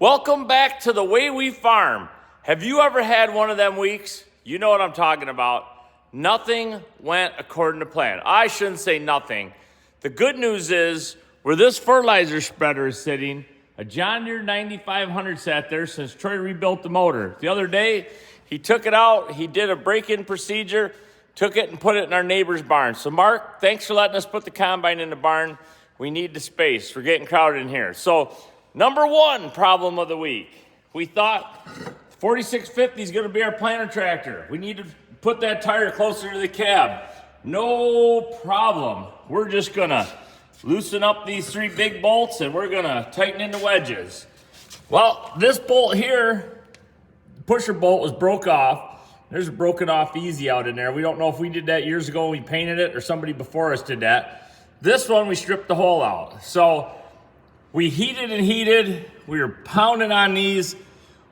Welcome back to The Way We Farm. Have you ever had one of them weeks? You know what I'm talking about. Nothing went according to plan. I shouldn't say nothing. The good news is, where this fertilizer spreader is sitting, a John Deere 9500 sat there since Troy rebuilt the motor. The other day, he took it out, he did a break-in procedure, took it and put it in our neighbor's barn. So Mark, thanks for letting us put the combine in the barn. We need the space. We're getting crowded in here. So number one problem of the week, we thought 4650 is going to be our planter tractor. We need to put that tire closer to the cab. No problem. We're just going to loosen up these three big bolts and we're going to tighten in the wedges. Well, this bolt here, the pusher bolt, was broke off. There's a broken off easy out in there. We don't know if we did that years ago when we painted it or somebody before us did that. This one, we stripped the hole out. So we heated and heated. We were pounding on these.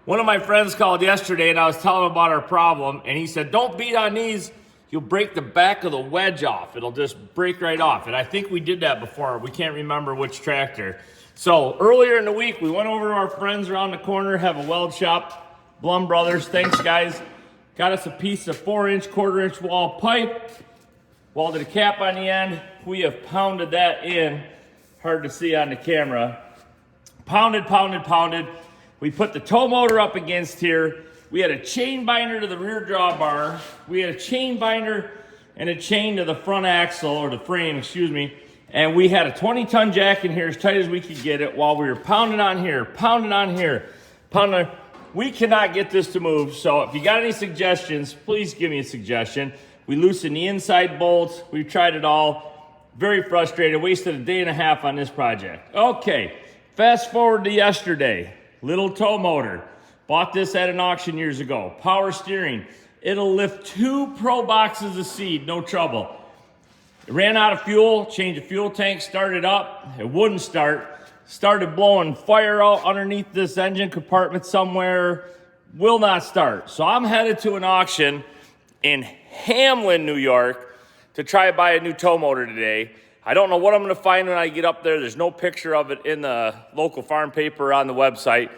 One of my friends called yesterday and I was telling him about our problem and he said, don't beat on these. You'll break the back of the wedge off. It'll just break right off. And I think we did that before. We can't remember which tractor. So earlier in the week, we went over to our friends around the corner, have a weld shop, Blum Brothers. Thanks, guys. Got us a piece of 4-inch, 1/4-inch wall pipe. Welded a cap on the end. We have pounded that in. Hard to see on the camera. Pounded, pounded, pounded. We put the tow motor up against here. We had a chain binder to the rear drawbar. We had a chain binder and a chain to the front axle, or the frame, excuse me. And we had a 20-ton jack in here as tight as we could get it while we were pounding on here, pounding on here, pounding. We cannot get this to move. So if you got any suggestions, please give me a suggestion. We loosened the inside bolts. We've tried it all. Very frustrated. Wasted a day and a half on this project. Okay, fast forward to yesterday. Little tow motor. Bought this at an auction years ago. Power steering. It'll lift 2 Pro boxes of seed, no trouble. It ran out of fuel, changed the fuel tank, started up. It wouldn't start. Started blowing fire out underneath this engine compartment somewhere. Will not start. So I'm headed to an auction in Hamlin, New York, to try to buy a new tow motor today. I don't know what I'm going to find when I get up there. There's no picture of it in the local farm paper on the website.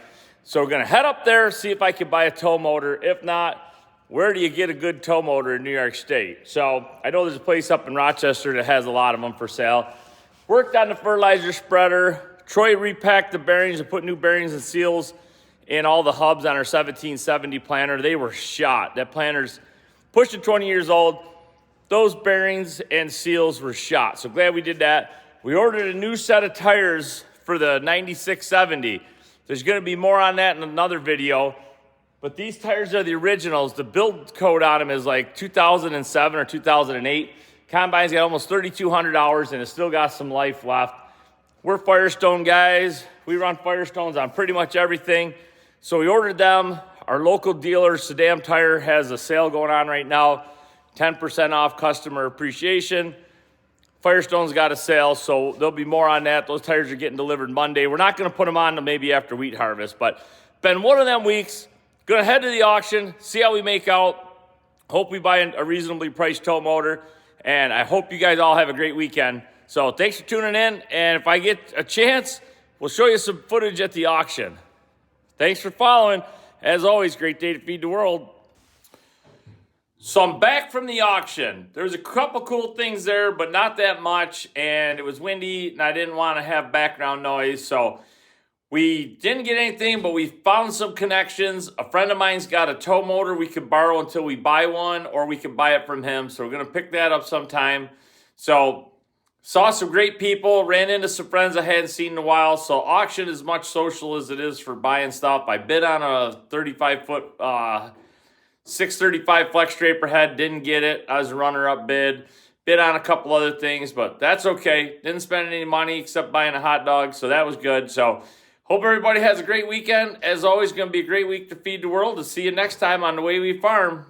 So we're going to head up there, see if I can buy a tow motor. If not, where do you get a good tow motor in New York State? So I know there's a place up in Rochester that has a lot of them for sale. Worked on the fertilizer spreader. Troy repacked the bearings and put new bearings and seals in all the hubs on our 1770 planter. They were shot. That planter's pushing 20 years old. Those bearings and seals were shot. So glad we did that. We ordered a new set of tires for the 9670. There's going to be more on that in another video. But these tires are the originals. The build code on them is like 2007 or 2008. Combine's got almost 3,200 hours and it's still got some life left. We're Firestone guys. We run Firestones on pretty much everything. So we ordered them. Our local dealer, Saddam Tire, has a sale going on right now. 10% off customer appreciation. Firestone's got a sale, so there'll be more on that. Those tires are getting delivered Monday. We're not going to put them on until maybe after wheat harvest, but been one of them weeks. Going to head to the auction, see how we make out. Hope we buy a reasonably priced tow motor, and I hope you guys all have a great weekend. So thanks for tuning in, and if I get a chance, we'll show you some footage at the auction. Thanks for following. As always, great day to feed the world. So I'm back from the auction. There's a couple cool things there, but not that much. And it was windy and I didn't want to have background noise. So we didn't get anything, but we found some connections. A friend of mine's got a tow motor we could borrow until we buy one, or we could buy it from him. So we're going to pick that up sometime. So saw some great people, ran into some friends I hadn't seen in a while. So auction is much social as it is for buying stuff. I bid on a 35-foot 635 flex draper head, didn't get it. I was a runner-up bid. Bid on a couple other things, but that's okay. Didn't spend any money except buying a hot dog, so that was good. So hope everybody has a great weekend. As always, going to be a great week to feed the world. To see you next time on The Way We Farm.